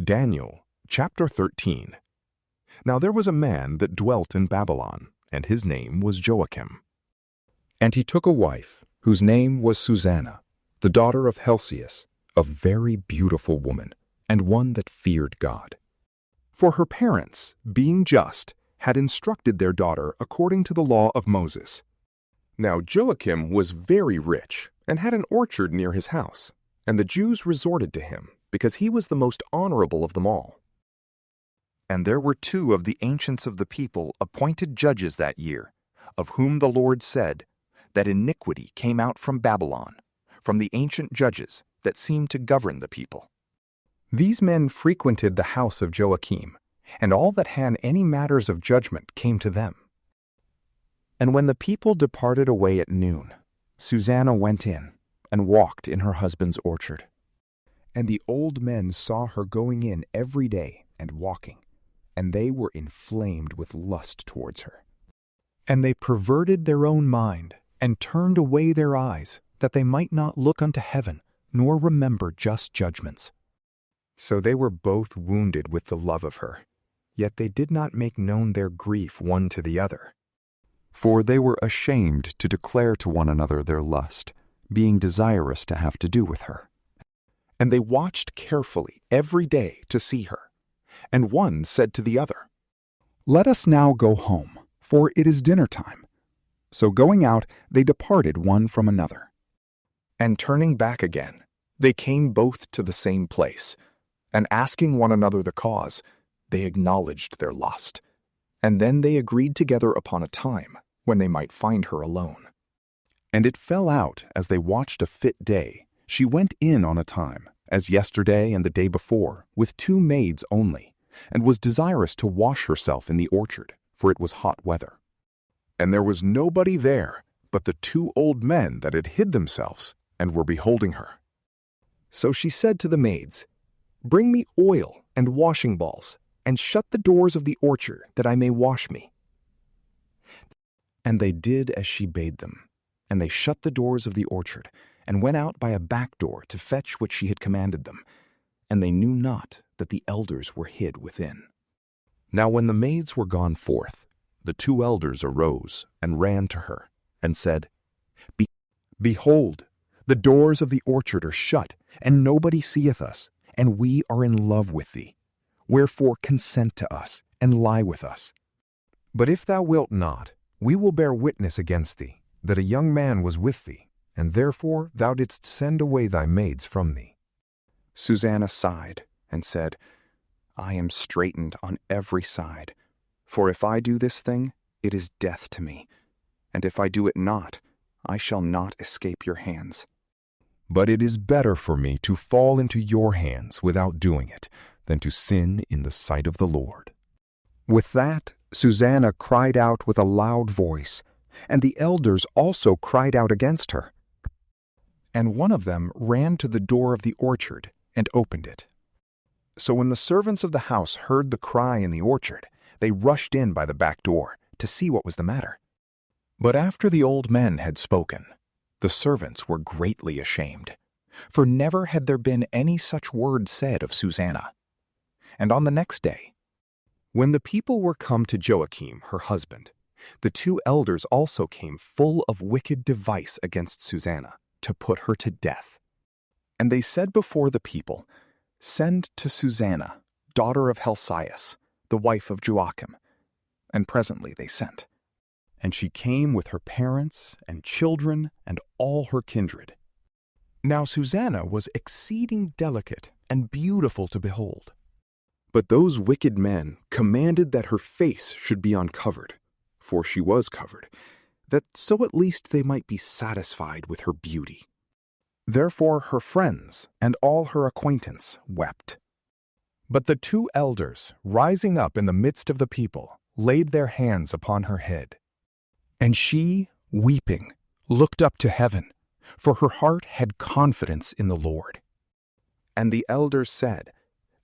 Daniel, chapter 13. Now there was a man that dwelt in Babylon, and his name was Joakim. And he took a wife, whose name was Susanna, the daughter of Helcias, a very beautiful woman, and one that feared God. For her parents, being just, had instructed their daughter according to the law of Moses. Now Joakim was very rich, and had an orchard near his house, and the Jews resorted to him, because he was the most honorable of them all. And there were 2 of the ancients of the people appointed judges that year, of whom the Lord said, that iniquity came out from Babylon, from the ancient judges that seemed to govern the people. These men frequented the house of Joakim, and all that had any matters of judgment came to them. And when the people departed away at noon, Susanna went in, and walked in her husband's orchard. And the old men saw her going in every day and walking, and they were inflamed with lust towards her. And they perverted their own mind, and turned away their eyes, that they might not look unto heaven, nor remember just judgments. So they were both wounded with the love of her, yet they did not make known their grief one to the other. For they were ashamed to declare to one another their lust, being desirous to have to do with her. And they watched carefully every day to see her. And one said to the other, "Let us now go home, for it is dinner time." So going out, they departed one from another. And turning back again, they came both to the same place, and asking one another the cause, they acknowledged their lust. And then they agreed together upon a time when they might find her alone. And it fell out, as they watched a fit day, she went in on a time, as yesterday and the day before, with 2 maids only, and was desirous to wash herself in the orchard, for it was hot weather. And there was nobody there but the 2 old men that had hid themselves, and were beholding her. So she said to the maids, "Bring me oil and washing balls, and shut the doors of the orchard, that I may wash me." And they did as she bade them, and they shut the doors of the orchard, and went out by a back door to fetch what she had commanded them, and they knew not that the elders were hid within. Now when the maids were gone forth, the 2 elders arose, and ran to her, and said, Behold, the doors of the orchard are shut, and nobody seeth us, and we are in love with thee. Wherefore consent to us, and lie with us. But if thou wilt not, we will bear witness against thee, that a young man was with thee, and therefore thou didst send away thy maids from thee. Susanna sighed, and said, I am straitened on every side. For if I do this thing, it is death to me, and if I do it not, I shall not escape your hands. But it is better for me to fall into your hands without doing it, than to sin in the sight of the Lord. With that, Susanna cried out with a loud voice, and the elders also cried out against her. And one of them ran to the door of the orchard and opened it. So when the servants of the house heard the cry in the orchard, they rushed in by the back door to see what was the matter. But after the old men had spoken, the servants were greatly ashamed, for never had there been any such word said of Susanna. And on the next day, when the people were come to Joakim, her husband, the 2 elders also came full of wicked device against Susanna, to put her to death. And they said before the people, Send to Susanna, daughter of Helcias, the wife of Joakim. And presently they sent. And she came with her parents and children and all her kindred. Now Susanna was exceeding delicate and beautiful to behold. But those wicked men commanded that her face should be uncovered, for she was covered, that so at least they might be satisfied with her beauty. Therefore her friends and all her acquaintance wept. But the 2 elders, rising up in the midst of the people, laid their hands upon her head. And she, weeping, looked up to heaven, for her heart had confidence in the Lord. And the elders said,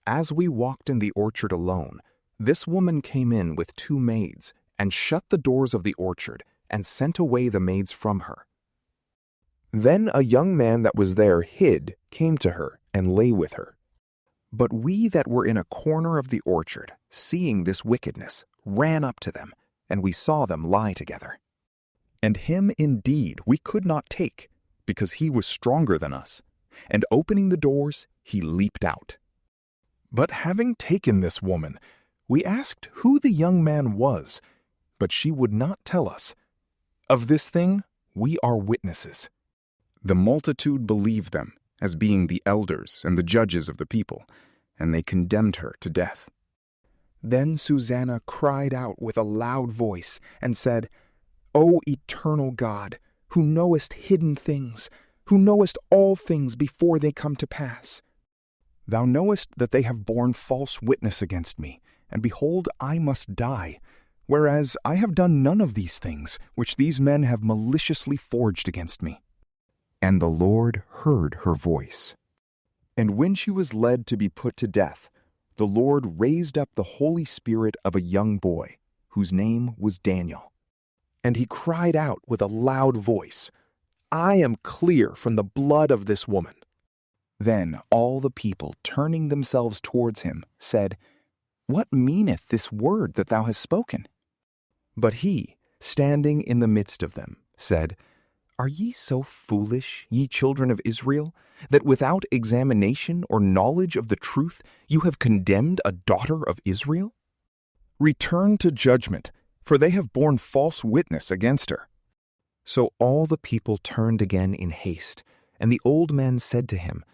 As we walked in the orchard alone, this woman came in with 2 maids, and shut the doors of the orchard, and sent away the maids from her. Then a young man that was there hid came to her, and lay with her. But we that were in a corner of the orchard, seeing this wickedness, ran up to them, and we saw them lie together. And him indeed we could not take, because he was stronger than us. And opening the doors, he leaped out. But having taken this woman, we asked who the young man was, but she would not tell us. Of this thing we are witnesses. The multitude believed them, as being the elders and the judges of the people, and they condemned her to death. Then Susanna cried out with a loud voice and said, O eternal God, who knowest hidden things, who knowest all things before they come to pass. Thou knowest that they have borne false witness against me, and behold, I must die, whereas I have done none of these things which these men have maliciously forged against me. And the Lord heard her voice. And when she was led to be put to death, the Lord raised up the Holy Spirit of a young boy, whose name was Daniel. And he cried out with a loud voice, I am clear from the blood of this woman. Then all the people, turning themselves towards him, said, What meaneth this word that thou hast spoken? But he, standing in the midst of them, said, Are ye so foolish, ye children of Israel, that without examination or knowledge of the truth you have condemned a daughter of Israel? Return to judgment, for they have borne false witness against her. So all the people turned again in haste, and the old man said to him,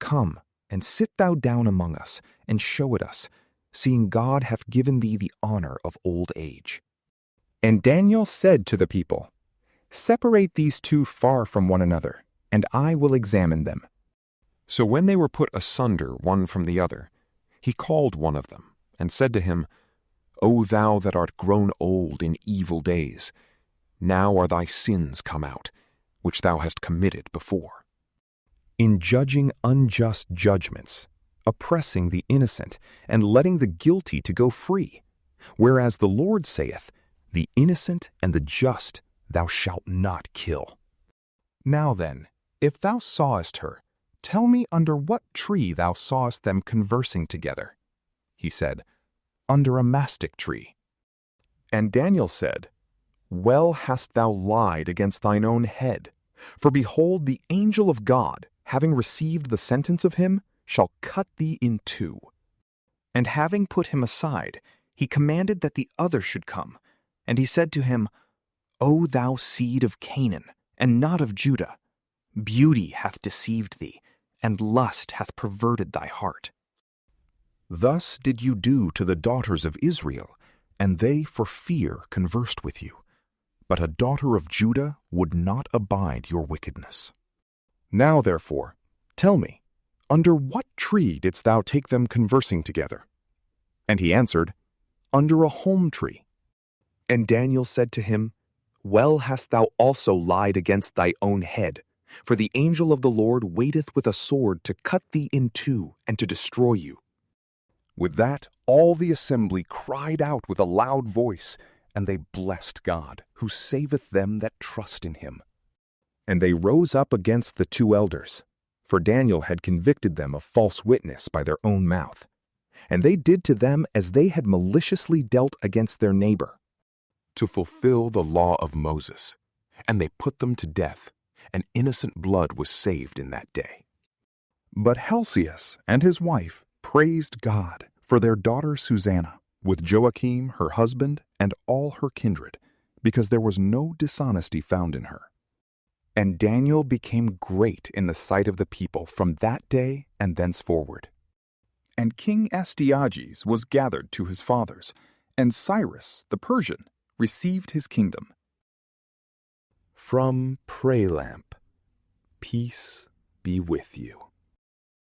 Come, and sit thou down among us, and show it us, seeing God hath given thee the honor of old age. And Daniel said to the people, Separate these two far from one another, and I will examine them. So when they were put asunder one from the other, he called one of them, and said to him, O thou that art grown old in evil days, now are thy sins come out, which thou hast committed before. In judging unjust judgments, oppressing the innocent, and letting the guilty to go free, whereas the Lord saith, The innocent and the just thou shalt not kill. Now then, if thou sawest her, tell me under what tree thou sawest them conversing together. He said, Under a mastic tree. And Daniel said, Well hast thou lied against thine own head, for behold, the angel of God, having received the sentence of him, shall cut thee in two. And having put him aside, he commanded that the other should come, and he said to him, O thou seed of Canaan, and not of Judah, beauty hath deceived thee, and lust hath perverted thy heart. Thus did you do to the daughters of Israel, and they for fear conversed with you. But a daughter of Judah would not abide your wickedness. Now therefore, tell me, under what tree didst thou take them conversing together? And he answered, Under a holm tree. And Daniel said to him, Well hast thou also lied against thy own head, for the angel of the Lord waiteth with a sword to cut thee in two and to destroy you. With that all the assembly cried out with a loud voice, and they blessed God, who saveth them that trust in him. And they rose up against the two elders, for Daniel had convicted them of false witness by their own mouth. And they did to them as they had maliciously dealt against their neighbor, to fulfill the law of Moses. And they put them to death, and innocent blood was saved in that day. But Helcias and his wife praised God for their daughter Susanna, with Joakim her husband and all her kindred, because there was no dishonesty found in her. And Daniel became great in the sight of the people from that day and thenceforward. And King Astyages was gathered to his fathers, and Cyrus the Persian received his kingdom. From PrayLamp, peace be with you.